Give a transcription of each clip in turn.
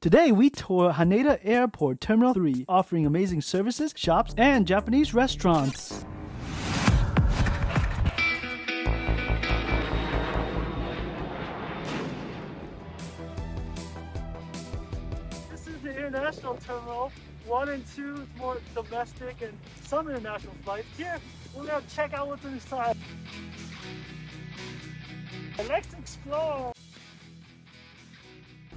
Today we tour Haneda Airport Terminal 3, offering amazing services, shops, and Japanese restaurants. This is the international terminal. 1 and 2 is more domestic and some international flights. Here, we're gonna check out what's inside. Let's explore.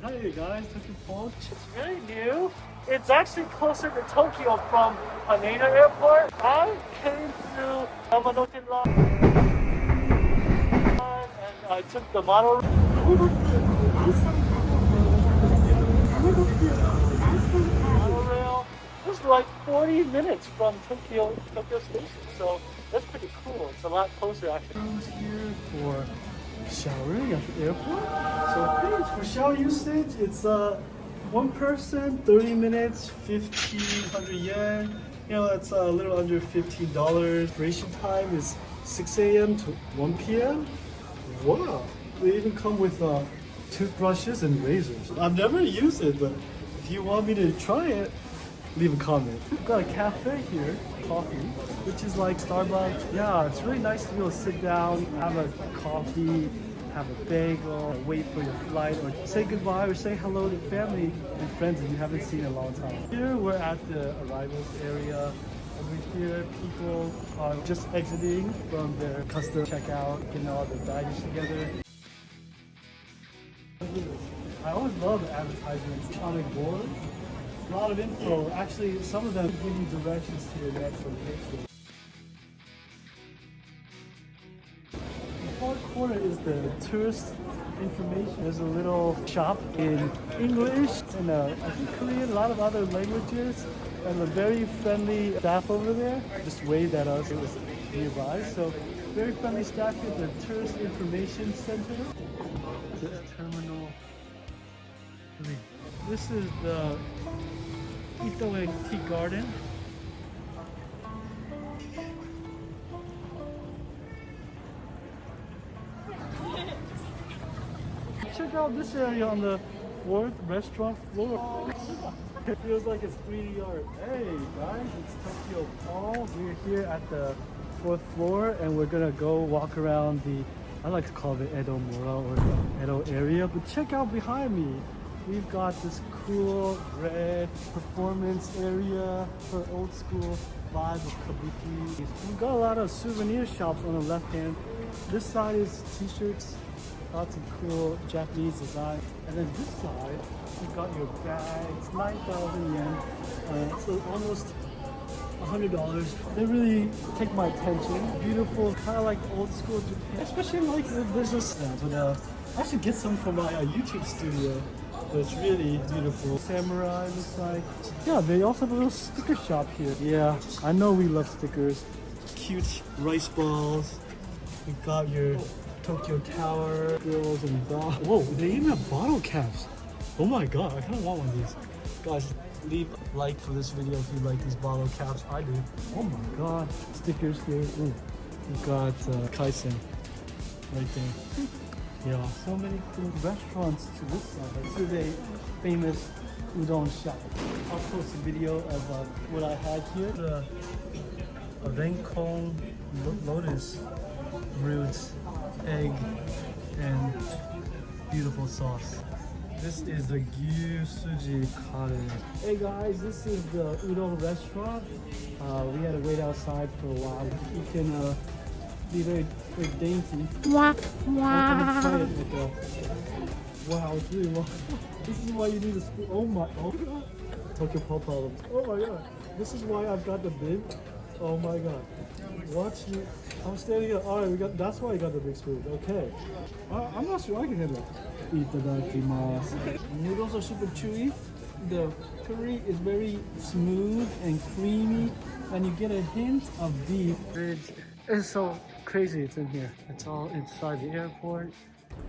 Hi guys, TokyoPaul. It's really new. It's actually closer to Tokyo from Haneda Airport. I came through Yamanote line and I took the monorail. It was like 40 minutes from Tokyo Station, so that's pretty cool. It's a lot closer actually. Here for showering at the airport. So for shower usage, it's one person, 30 minutes, 1,500 yen. You know, that's a little under $15. Duration time is 6 a.m. to 1 p.m. Wow! They even come with toothbrushes and razors. I've never used it, but if you want me to try it, leave a comment. We've got a cafe here, coffee, which is like Starbucks. Yeah, it's really nice to be able to sit down, have a coffee, have a bagel, wait for your flight, or say goodbye or say hello to family and friends that you haven't seen in a long time. Here we're at the arrivals area. Over here, people are just exiting from their custom checkout, getting all their baggage together. I always love the advertisements on the board. A lot of info. Actually, some of them give you directions to your next location. The far corner is the tourist information. There's a little shop in English and I think Korean, a lot of other languages, and a very friendly staff over there. Just waved at us. It was nearby. So very friendly staff here. The Tourist Information Center. This is Terminal 3. This is the Itoen Tea Garden. Check out this area on the 4th restaurant floor. It feels like it's 3D art. Hey guys, it's TokyoPaul. We're here at the 4th floor and we're gonna go walk around the, I like to call it Edo Mura or the Edo area, but check out behind me. We've got this cool red performance area for old school vibe of kabuki. We've got a lot of souvenir shops on the left hand. This side is t-shirts, lots of cool Japanese design. And then this side, you've got your bags, 9,000 yen, so almost $100. They really take my attention. Beautiful, kind of like old school Japan, especially like the business stuff. But I should get some from my YouTube studio. But it's really beautiful. Samurai looks like. Yeah, they also have a little sticker shop here. Yeah, I know we love stickers. Cute rice balls. We've got your Tokyo Tower, girls and dogs. Whoa, they even have bottle caps. Oh my god, I kind of want one of these. Guys, leave a like for this video if you like these bottle caps. I do. Oh my god, stickers here. Ooh. We've got Kaisen right there. Yeah, so many cool restaurants to this side. This is a famous udon shop. I'll post a video of what I had here. A renkon lotus roots, egg, and beautiful sauce. This is the gyu suji kare. Hey guys, this is the udon restaurant. We had to wait outside for a while. You can be very dainty. Wow, it's really long. This is why you need a spoon. Oh my, oh god. TokyoPaul problems. Oh my god. This is why I've got the big. Oh my god. Watch me. I'm standing up. Alright, that's why I got the big spoon. Okay. I'm not sure I can handle it. Itadakimasu. Noodles are super chewy. The curry is very smooth and creamy, and you get a hint of beef. It's so crazy it's in here. It's all inside the airport.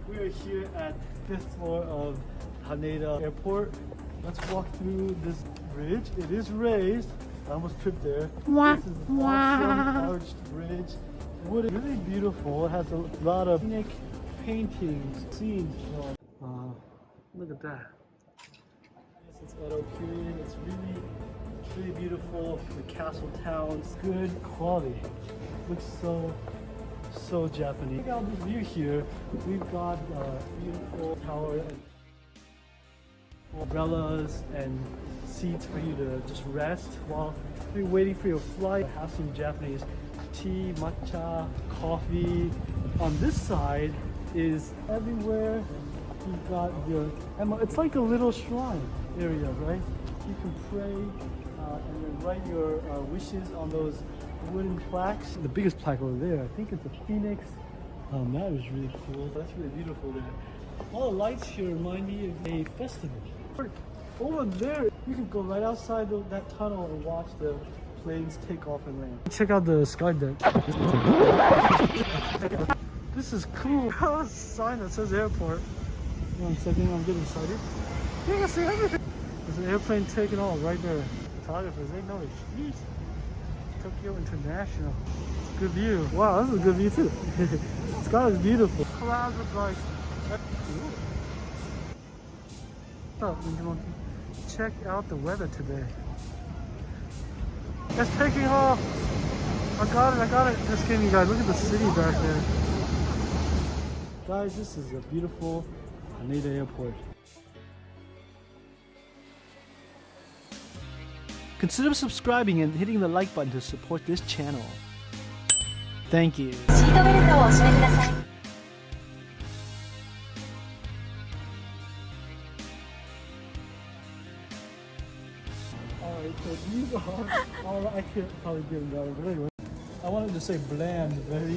We're here at 5th floor of Haneda Airport. Let's walk through this bridge. It is raised. I almost tripped there. This is an awesome arched bridge. Wood is really beautiful. It has a lot of unique paintings, scenes. Look at that. Edo period. It's really beautiful. The castle towns, good quality. Looks so Japanese. Check out this view here. We've got beautiful tower and umbrellas and seats for you to just rest while you're waiting for your flight. Have some Japanese tea, matcha, coffee. On this side is everywhere. You've got your, it's like a little shrine area, right? You can pray and then write your wishes on those wooden plaques. The biggest plaque over there, I think it's a phoenix. That was really cool. That's really beautiful there. All the lights here remind me of a festival. Over there, you can go right outside that tunnel and watch the planes take off and land. Check out the sky deck. This is cool. A sign that says airport. 1 second, I'm getting excited. You can see everything. There's an airplane taking off right there. Photographers, they know it's huge. Tokyo International. Good view. Wow, this is a good view too. The sky is beautiful. Clouds look like. Check out the weather today. It's taking off. I got it. Just kidding, you guys. Look at the city back there. Guys, this is a beautiful Haneda Airport. Consider subscribing and hitting the like button to support this channel. Thank you. Alright, so these are all I can't probably get them better, but anyway. I wanted to say bland, very